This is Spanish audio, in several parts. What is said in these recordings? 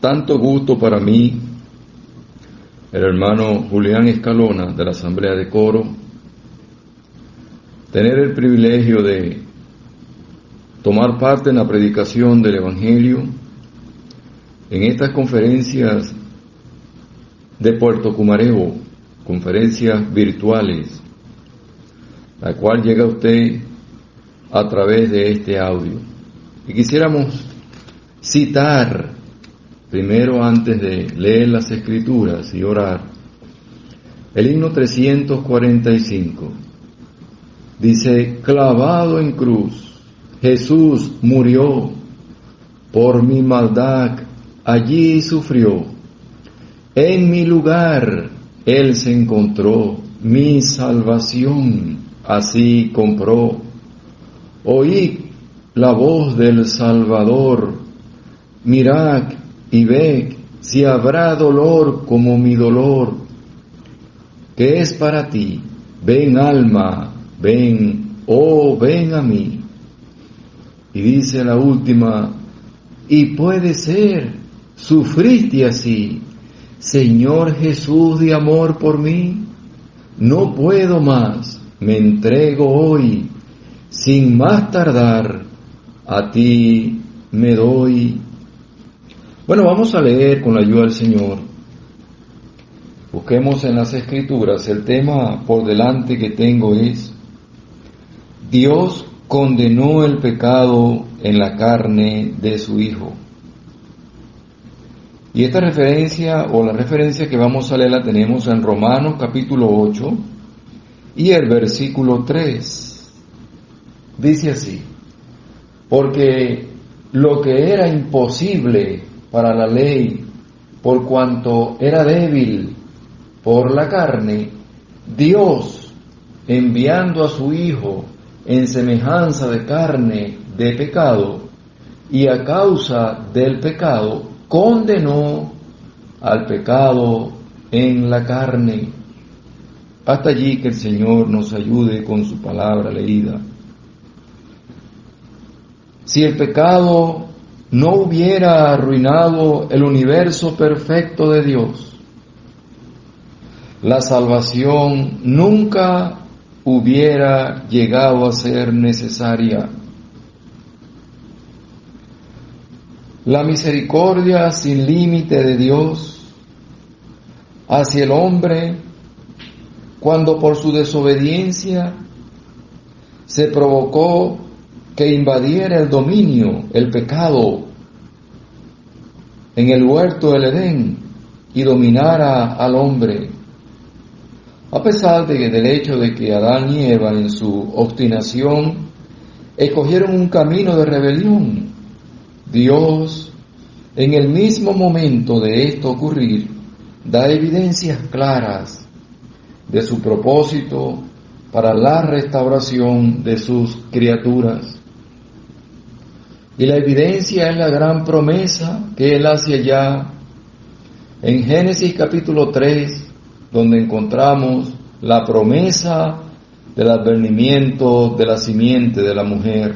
tanto gusto para mí, el hermano Julián Escalona de la Asamblea de Coro, tener el privilegio de tomar parte en la predicación del Evangelio en estas conferencias de Puerto Cumareo, conferencias virtuales, la cual llega a usted a través de este audio. Y quisiéramos citar, primero antes de leer las Escrituras y orar, el himno 345. Dice: clavado en cruz, Jesús murió, por mi maldad allí sufrió, en mi lugar Él se encontró, mi salvación así compró. Oíd la voz del Salvador, mirad y ved si habrá dolor como mi dolor, que es para ti. Ven alma, ven, oh ven a mí. Y dice la última: y puede ser, sufriste así, Señor Jesús de amor por mí. No puedo más, me entrego hoy, sin más tardar, a ti me doy. Bueno, vamos a leer con la ayuda del Señor. Busquemos en las Escrituras. El tema por delante que tengo es: Dios condenó el pecado en la carne de su Hijo. Y esta referencia, o la referencia que vamos a leer, la tenemos en Romanos capítulo 8 y el versículo 3. Dice así: porque lo que era imposible para la ley, por cuanto era débil por la carne, Dios, enviando a su Hijo en semejanza de carne de pecado, y a causa del pecado, condenó al pecado en la carne. Hasta allí que el Señor nos ayude con su palabra leída. Si el pecado no hubiera arruinado el universo perfecto de Dios, la salvación nunca hubiera llegado a ser necesaria. La misericordia sin límite de Dios hacia el hombre, cuando por su desobediencia se provocó que invadiera el dominio, el pecado, en el huerto del Edén y dominara al hombre. A pesar del hecho de que Adán y Eva en su obstinación escogieron un camino de rebelión, Dios, en el mismo momento de esto ocurrir, da evidencias claras de su propósito para la restauración de sus criaturas. Y la evidencia es la gran promesa que Él hace allá en Génesis capítulo 3, donde encontramos la promesa del advenimiento de la simiente de la mujer,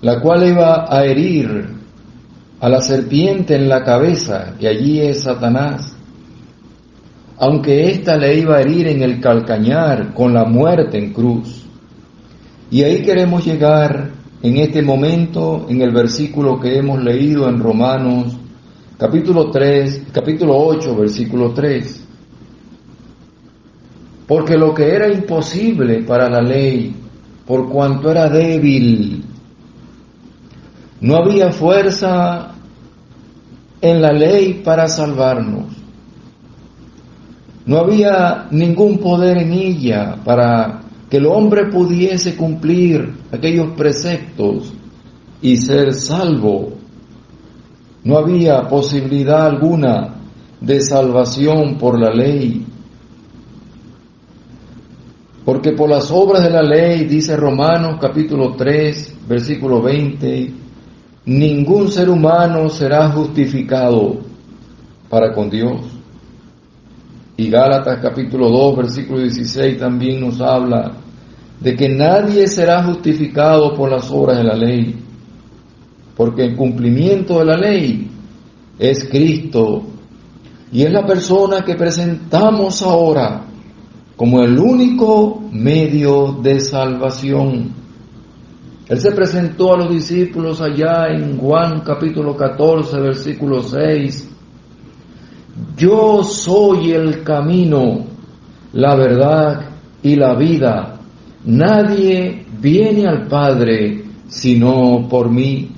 la cual iba a herir a la serpiente en la cabeza, que allí es Satanás, aunque ésta le iba a herir en el calcañar con la muerte en cruz. Y ahí queremos llegar en este momento, en el versículo que hemos leído en Romanos capítulo 8, versículo 3. Porque lo que era imposible para la ley, por cuanto era débil, no había fuerza en la ley para salvarnos. No había ningún poder en ella para que el hombre pudiese cumplir aquellos preceptos y ser salvo. No había posibilidad alguna de salvación por la ley. Porque por las obras de la ley, dice Romanos capítulo 3, versículo 20, ningún ser humano será justificado para con Dios. Y Gálatas capítulo 2, versículo 16 también nos habla de que nadie será justificado por las obras de la ley, porque el cumplimiento de la ley es Cristo, y es la persona que presentamos ahora como el único medio de salvación. Él se presentó a los discípulos allá en Juan capítulo 14, versículo 6. Yo soy el camino, la verdad y la vida. Nadie viene al Padre sino por mí.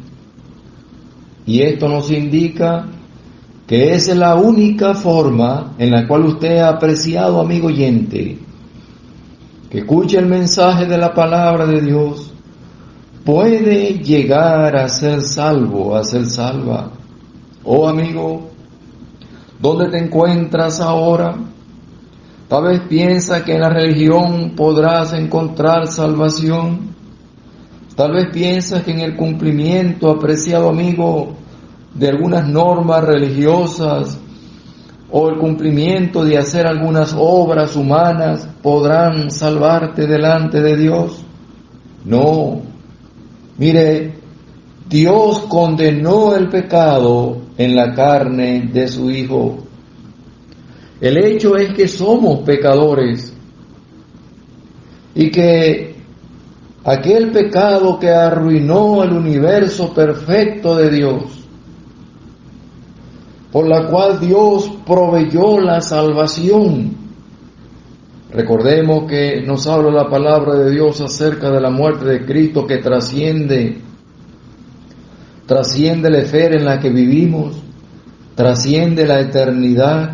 Y esto nos indica que esa es la única forma en la cual usted ha apreciado, amigo oyente, que escuche el mensaje de la palabra de Dios, puede llegar a ser salvo, a ser salva. Oh amigo, ¿dónde te encuentras ahora? Tal vez piensa que en la religión podrás encontrar salvación. Tal vez piensas que en el cumplimiento, apreciado amigo, de algunas normas religiosas o el cumplimiento de hacer algunas obras humanas podrán salvarte delante de Dios. No. Mire, Dios condenó el pecado en la carne de su Hijo. El hecho es que somos pecadores y que aquel pecado que arruinó el universo perfecto de Dios, por la cual Dios proveyó la salvación. Recordemos que nos habla la palabra de Dios acerca de la muerte de Cristo, que trasciende la esfera en la que vivimos, trasciende la eternidad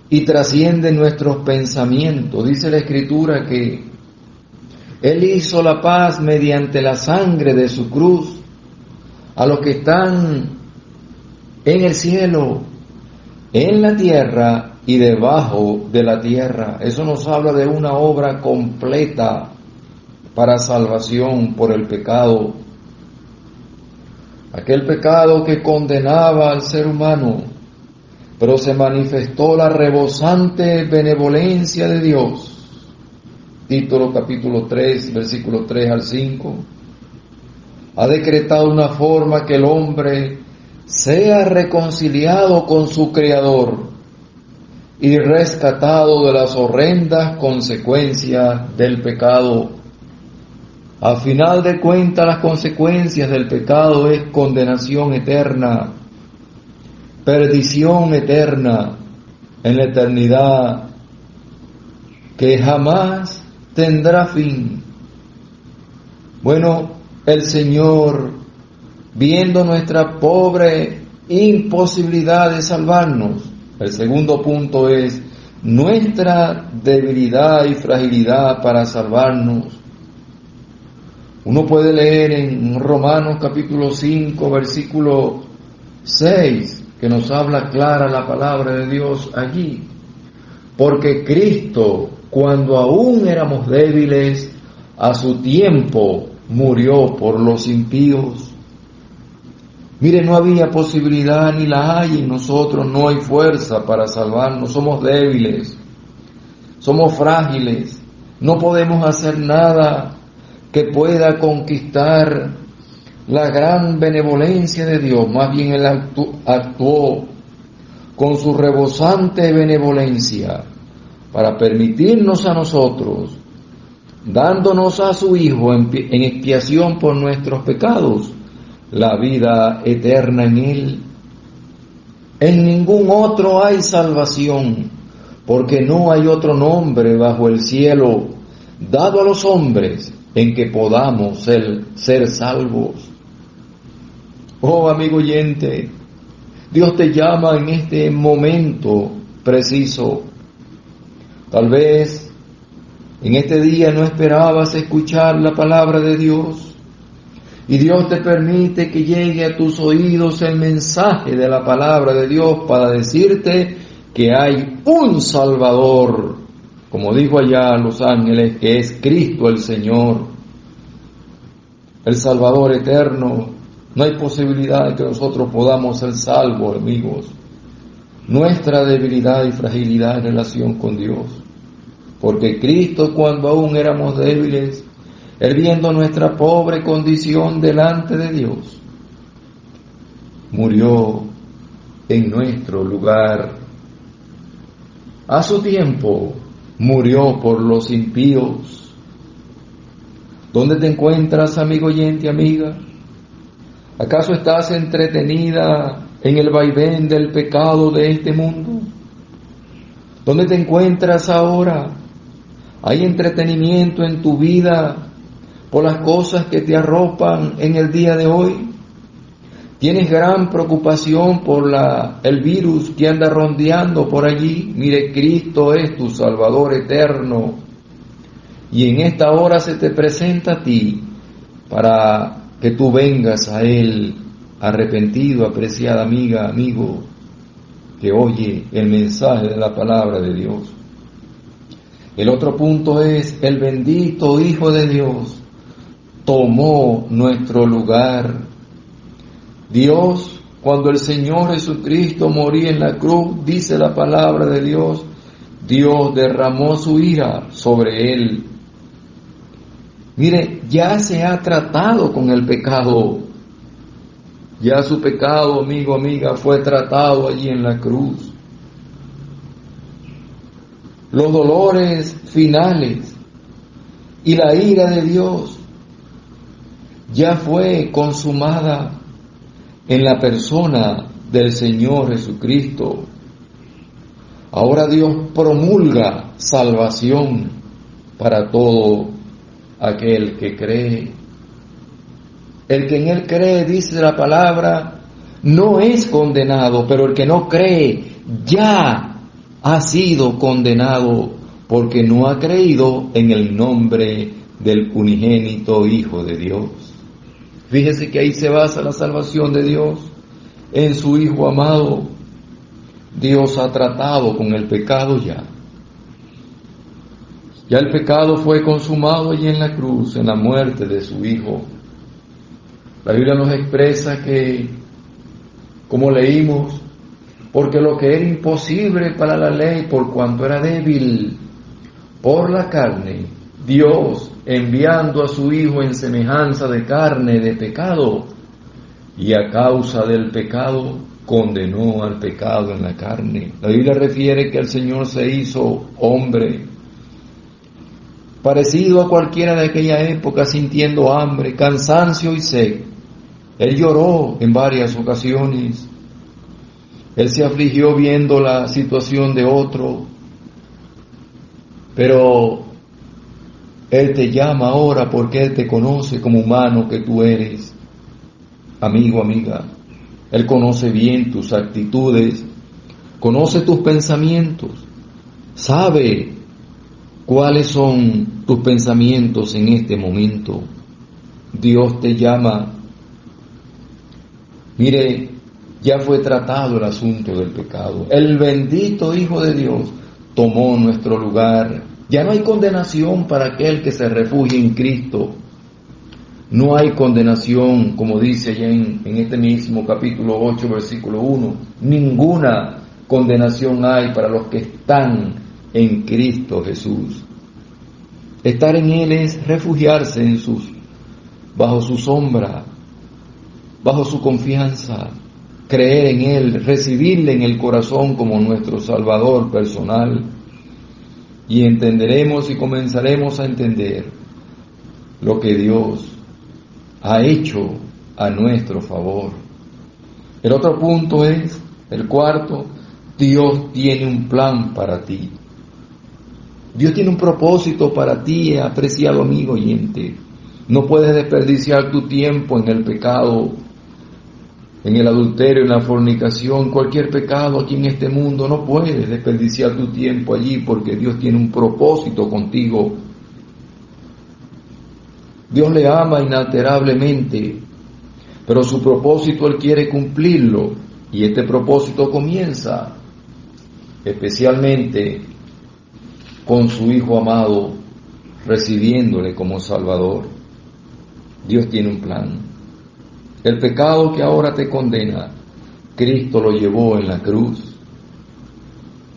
y trasciende nuestros pensamientos. Dice la Escritura que Él hizo la paz mediante la sangre de su cruz a los que están en el cielo, en la tierra y debajo de la tierra. Eso nos habla de una obra completa para salvación por el pecado. Aquel pecado que condenaba al ser humano, pero se manifestó la rebosante benevolencia de Dios. Título capítulo 3, versículo 3 al 5. Ha decretado una forma que el hombre sea reconciliado con su Creador y rescatado de las horrendas consecuencias del pecado. Al final de cuentas, las consecuencias del pecado es condenación eterna, perdición eterna en la eternidad que jamás tendrá fin. Bueno, el Señor, viendo nuestra pobre imposibilidad de salvarnos, el segundo punto es nuestra debilidad y fragilidad para salvarnos. Uno puede leer en Romanos capítulo 5, versículo 6, que nos habla clara la palabra de Dios allí. Porque Cristo, cuando aún éramos débiles, a su tiempo murió por los impíos. Mire, no había posibilidad ni la hay en nosotros, no hay fuerza para salvarnos, somos débiles, somos frágiles, no podemos hacer nada que pueda conquistar la gran benevolencia de Dios. Más bien Él actuó con su rebosante benevolencia para permitirnos a nosotros, dándonos a su Hijo en expiación por nuestros pecados, la vida eterna en Él. En ningún otro hay salvación, porque no hay otro nombre bajo el cielo dado a los hombres en que podamos ser salvos. Oh amigo oyente, Dios te llama en este momento preciso. Tal vez en este día no esperabas escuchar la palabra de Dios, y Dios te permite que llegue a tus oídos el mensaje de la palabra de Dios para decirte que hay un Salvador, como dijo allá a los ángeles, que es Cristo el Señor, el Salvador eterno. No hay posibilidad de que nosotros podamos ser salvos, amigos. Nuestra debilidad y fragilidad en relación con Dios. Porque Cristo, cuando aún éramos débiles, Él, viendo nuestra pobre condición delante de Dios, murió en nuestro lugar. A su tiempo murió por los impíos. ¿Dónde te encuentras, amigo oyente, amiga? ¿Acaso estás entretenida en el vaivén del pecado de este mundo? ¿Dónde te encuentras ahora? ¿Hay entretenimiento en tu vida por las cosas que te arropan en el día de hoy? ¿Tienes gran preocupación por el virus que anda rondeando por allí? Mire, Cristo es tu Salvador eterno. Y en esta hora se te presenta a ti para que tú vengas a Él arrepentido, apreciada amiga, amigo, que oye el mensaje de la palabra de Dios. El otro punto es: el bendito Hijo de Dios tomó nuestro lugar. Dios, cuando el Señor Jesucristo moría en la cruz, dice la palabra de Dios, Dios derramó su ira sobre Él. Mire, ya se ha tratado con el pecado. Ya su pecado, amigo, amiga, fue tratado allí en la cruz. Los dolores finales y la ira de Dios ya fue consumada en la persona del Señor Jesucristo. Ahora Dios promulga salvación para todo aquel que cree. El que en Él cree, dice la palabra, no es condenado, pero el que no cree ya ha sido condenado porque no ha creído en el nombre del unigénito Hijo de Dios. Fíjese que ahí se basa la salvación de Dios, en su Hijo amado. Dios ha tratado con el pecado ya. Ya el pecado fue consumado allí en la cruz, en la muerte de su Hijo. La Biblia nos expresa que, como leímos, porque lo que era imposible para la ley, por cuanto era débil por la carne, Dios, enviando a su Hijo en semejanza de carne de pecado, y a causa del pecado, condenó al pecado en la carne. La Biblia refiere que el Señor se hizo hombre, parecido a cualquiera de aquella época, sintiendo hambre, cansancio y sed. Él lloró en varias ocasiones. Él se afligió viendo la situación de otro, pero Él te llama ahora porque Él te conoce como humano que tú eres. Amigo, amiga, Él conoce bien tus actitudes, conoce tus pensamientos, sabe cuáles son tus pensamientos en este momento. Dios te llama. Mire, ya fue tratado el asunto del pecado. El bendito Hijo de Dios tomó nuestro lugar. Ya no hay condenación para aquel que se refugie en Cristo. No hay condenación, como dice allá en este mismo capítulo 8, versículo 1. Ninguna condenación hay para los que están en Cristo Jesús. Estar en Él es refugiarse bajo su sombra, bajo su confianza, creer en Él, recibirle en el corazón como nuestro Salvador personal, y entenderemos y comenzaremos a entender lo que Dios ha hecho a nuestro favor. El otro punto es, el cuarto, Dios tiene un plan para ti. Dios tiene un propósito para ti, apreciado amigo oyente. No puedes desperdiciar tu tiempo en el pecado, en el adulterio, en la fornicación, cualquier pecado aquí en este mundo. No puedes desperdiciar tu tiempo allí porque Dios tiene un propósito contigo. Dios le ama inalterablemente, pero su propósito Él quiere cumplirlo, y este propósito comienza especialmente con su Hijo amado, recibiéndole como Salvador. Dios tiene un plan. El pecado que ahora te condena, Cristo lo llevó en la cruz.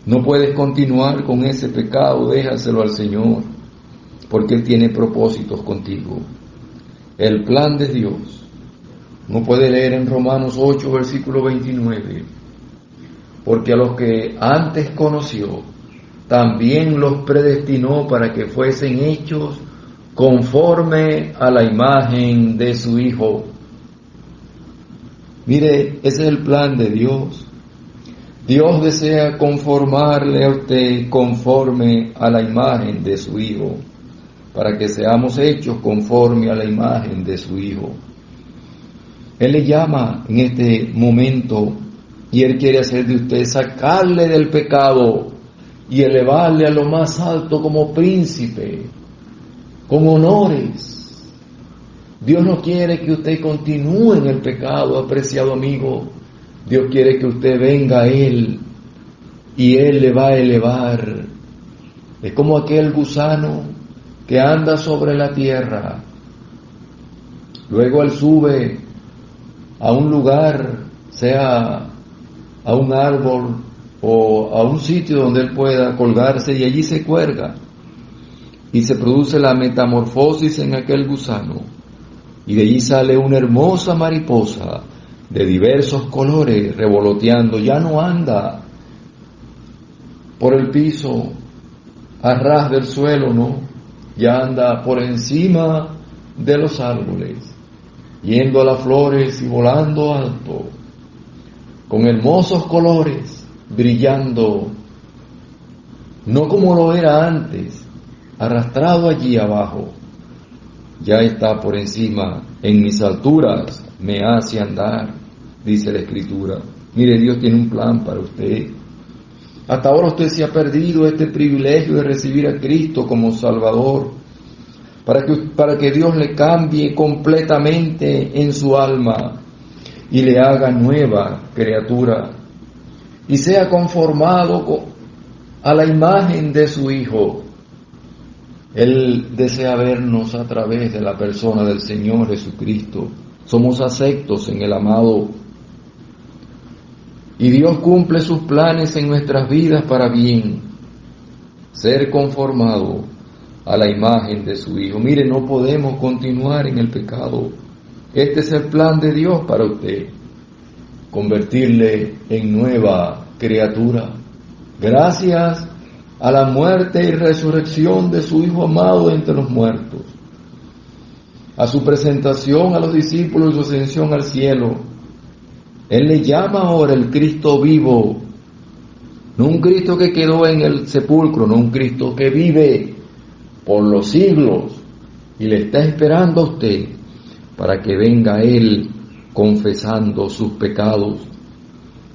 No puedes continuar con ese pecado, déjaselo al Señor, porque Él tiene propósitos contigo. El plan de Dios. No puede leer en Romanos 8, versículo 29. porque a los que antes conoció, también los predestinó para que fuesen hechos conforme a la imagen de su Hijo. Mire, ese es el plan de Dios. Dios desea conformarle a usted conforme a la imagen de su Hijo, para que seamos hechos conforme a la imagen de su Hijo. Él le llama en este momento y Él quiere hacer de usted, sacarle del pecado y elevarle a lo más alto como príncipe, con honores. Dios no quiere que usted continúe en el pecado, apreciado amigo. Dios quiere que usted venga a Él y Él le va a elevar. Es como aquel gusano que anda sobre la tierra. Luego Él sube a un lugar, sea a un árbol o a un sitio donde Él pueda colgarse, y allí se cuelga. Y se produce la metamorfosis en aquel gusano. Y de allí sale una hermosa mariposa de diversos colores revoloteando. Ya no anda por el piso a ras del suelo, no, ya anda por encima de los árboles, yendo a las flores y volando alto, con hermosos colores, brillando, no como lo era antes, arrastrado allí abajo. Ya está por encima, en mis alturas me hace andar, dice la Escritura. Mire, Dios tiene un plan para usted. Hasta ahora usted se ha perdido este privilegio de recibir a Cristo como Salvador, para que Dios le cambie completamente en su alma y le haga nueva criatura y sea conformado a la imagen de su Hijo. Él desea vernos a través de la persona del Señor Jesucristo. Somos aceptos en el amado. Y Dios cumple sus planes en nuestras vidas para bien. Ser conformado a la imagen de su Hijo. Mire, no podemos continuar en el pecado. Este es el plan de Dios para usted. Convertirle en nueva criatura. Gracias a la muerte y resurrección de su Hijo amado de entre los muertos, a su presentación a los discípulos y su ascensión al cielo, Él le llama ahora el Cristo vivo, no un Cristo que quedó en el sepulcro, no un Cristo que vive por los siglos y le está esperando a usted para que venga Él confesando sus pecados,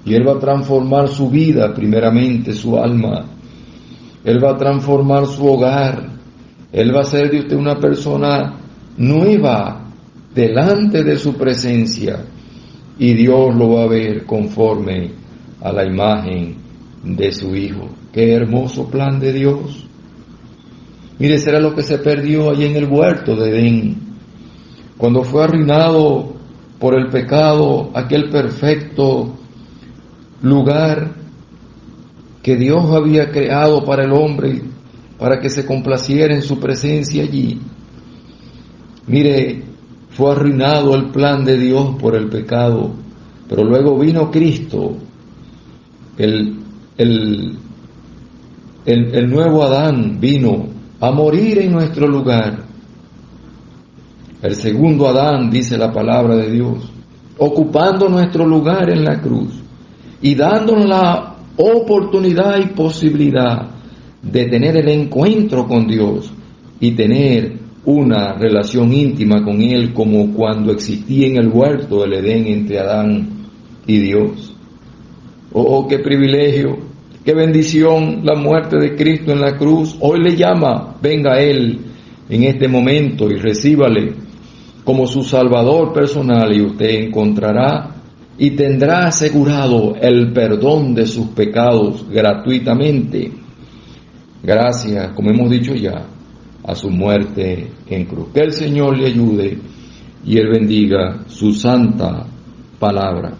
y Él va a transformar su vida, primeramente su alma. Él va a transformar su hogar. Él va a hacer de usted una persona nueva delante de su presencia. Y Dios lo va a ver conforme a la imagen de su Hijo. ¡Qué hermoso plan de Dios! Mire, será lo que se perdió allí en el huerto de Edén. Cuando fue arruinado por el pecado, aquel perfecto lugar que Dios había creado para el hombre, para que se complaciera en su presencia allí. Mire, fue arruinado el plan de Dios por el pecado, pero luego vino Cristo, el nuevo Adán vino a morir en nuestro lugar. El segundo Adán, dice la palabra de Dios, ocupando nuestro lugar en la cruz y dándonos la oportunidad y posibilidad de tener el encuentro con Dios y tener una relación íntima con Él, como cuando existía en el huerto del Edén entre Adán y Dios. Oh, qué privilegio, qué bendición la muerte de Cristo en la cruz. Hoy le llama, venga a Él en este momento y recíbale como su Salvador personal, y usted encontrará y tendrá asegurado el perdón de sus pecados gratuitamente, gracias, como hemos dicho ya, a su muerte en cruz. Que el Señor le ayude y Él bendiga su santa palabra.